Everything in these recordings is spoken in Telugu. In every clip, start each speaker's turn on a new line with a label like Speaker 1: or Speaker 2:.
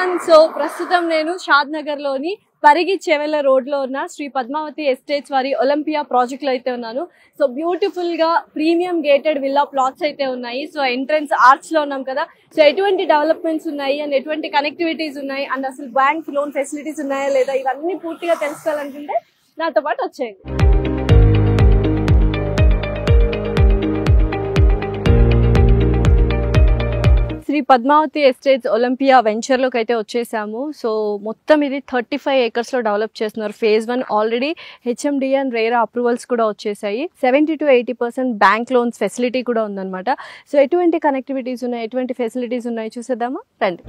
Speaker 1: ఎవ్రీవన్. సో ప్రస్తుతం నేను షాద్ నగర్ లోని పరిగి చెవెల రోడ్ లో ఉన్న శ్రీ పద్మావతి ఎస్టేట్స్ వారి ఒలింపియా ప్రాజెక్ట్ లో అయితే ఉన్నాను. సో బ్యూటిఫుల్ గా ప్రీమియం గేటెడ్ విల్లా ప్లాట్స్ అయితే ఉన్నాయి. సో ఎంట్రన్స్ ఆర్చ్ లో ఉన్నాం కదా. సో ఎటువంటి డెవలప్మెంట్స్ ఉన్నాయి అండ్ ఎటువంటి కనెక్టివిటీస్ ఉన్నాయి అండ్ అసలు బ్యాంక్ లోన్ ఫెసిలిటీస్ ఉన్నాయా లేదా ఇవన్నీ పూర్తిగా తెలుసుకోవాలనుకుంటే నాతో పాటు వచ్చేయండి. Shri Padmavathi estates Olympia venture లోకి అయితే వచ్చేసాము. సో మొత్తం ఇది 35 acres లో డెవలప్ చేస్తున్నారు. Phase 1 already HMD and RERA approvals కూడా వచ్చేసాయి. 70 to 80% బ్యాంక్ లోన్స్ ఫెసిలిటీ కూడా ఉందన్నమాట. సో ఎటువంటి కనెక్టివిటీస్ ఉన్నాయి, ఎటువంటి ఫెసిలిటీస్ ఉన్నాయి చూసేద్దామా రండి.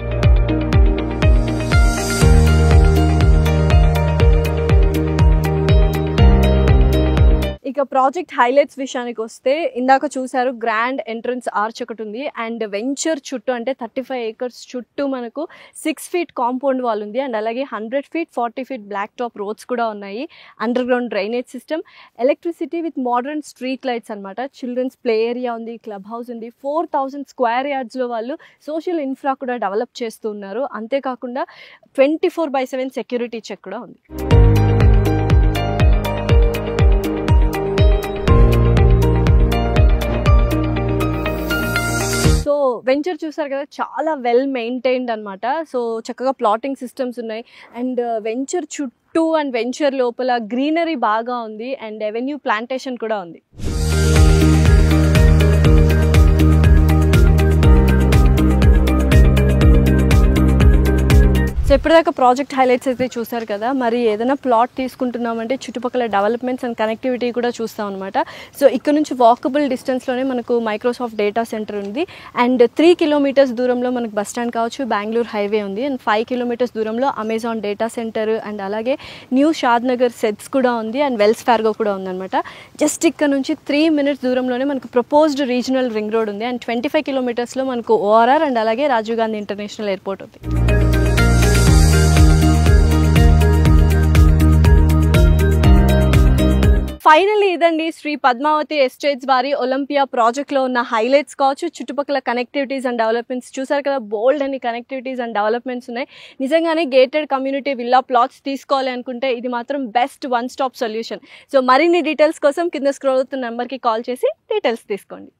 Speaker 1: ఇక ప్రాజెక్ట్ హైలైట్స్ విషయానికి వస్తే ఇందాక చూసారు గ్రాండ్ ఎంట్రన్స్ ఆర్చ్ ఒకటి ఉంది అండ్ వెంచర్ చుట్టూ అంటే 35 acres చుట్టూ మనకు 6 feet కాంపౌండ్ వాల్ ఉంది అండ్ అలాగే 100 feet 40 feet black top roads కూడా ఉన్నాయి. Underground drainage system, electricity with modern street lights అనమాట. చిల్డ్రన్స్ ప్లే ఏరియా ఉంది, క్లబ్ హౌస్ ఉంది. 4000 square yards లో వాళ్ళు సోషల్ ఇన్ఫ్రా కూడా డెవలప్ చేస్తూ ఉన్నారు. అంతేకాకుండా 24/7 సెక్యూరిటీ చెక్ కూడా ఉంది. సో వెంచర్ చూసారు కదా, చాలా వెల్ మెయింటైన్డ్ అనమాట. సో చక్కగా ప్లాటింగ్ సిస్టమ్స్ ఉన్నాయి అండ్ వెంచర్ చుట్టూ అండ్ వెంచర్ లోపల గ్రీనరీ బాగా ఉంది అండ్ ఎవెన్యూ ప్లాంటేషన్ కూడా ఉంది. సో ఇప్పటిదాకా ప్రాజెక్ట్ హైలైట్స్ అయితే చూసారు కదా. మరి ఏదైనా ప్లాట్ తీసుకుంటున్నామంటే చుట్టుపక్కల డెవలప్మెంట్స్ అండ్ కనెక్టివిటీ కూడా చూస్తాం అనమాట. సో ఇక్కడ నుంచి వాకబుల్ డిస్టెన్స్లోనే మనకు మైక్రోసాఫ్ట్ డేటా సెంటర్ ఉంది అండ్ 3 kilometers దూరంలో మనకు బస్ స్టాండ్ కావచ్చు, బెంగళూరు హైవే ఉంది అండ్ 5 kilometers దూరంలో అమెజాన్ డేటా సెంటర్ అండ్ అలాగే న్యూ షాద్ నగర్ సెట్స్ కూడా ఉంది అండ్ వెల్స్ ఫార్గో కూడా ఉందన్నమాట. జస్ట్ ఇక్కడ నుంచి 3 minutes దూరంలోనే మనకు ప్రపోజ్డ్ రీజనల్ రింగ్ రోడ్ ఉంది అండ్ 25 kilometersలో మనకు ఓఆర్ఆర్ అండ్ అలాగే రాజీవ్ గాంధీ ఇంటర్నేషనల్ ఎయిర్పోర్ట్ ఉంది. ఫైనల్లీ ఇదండి శ్రీ పద్మావతి ఎస్టేట్స్ వారి ఒలింపియా ప్రాజెక్ట్లో ఉన్న హైలైట్స్ కావచ్చు, చుట్టుపక్కల కనెక్టివిటీస్ అండ్ డెవలప్మెంట్స్ చూసారు కదా. బోల్డ్ అని కనెక్టివిటీస్ అండ్ డెవలప్మెంట్స్ ఉన్నాయి. నిజంగానే గేటెడ్ కమ్యూనిటీ విల్లా ప్లాట్స్ తీసుకోవాలి అనుకుంటే ఇది మాత్రం best one stop solution. So మరిన్ని డీటెయిల్స్ కోసం కింద స్క్రోల్ అవుతున్న నెంబర్కి కాల్ చేసి డీటెయిల్స్ తీసుకోండి.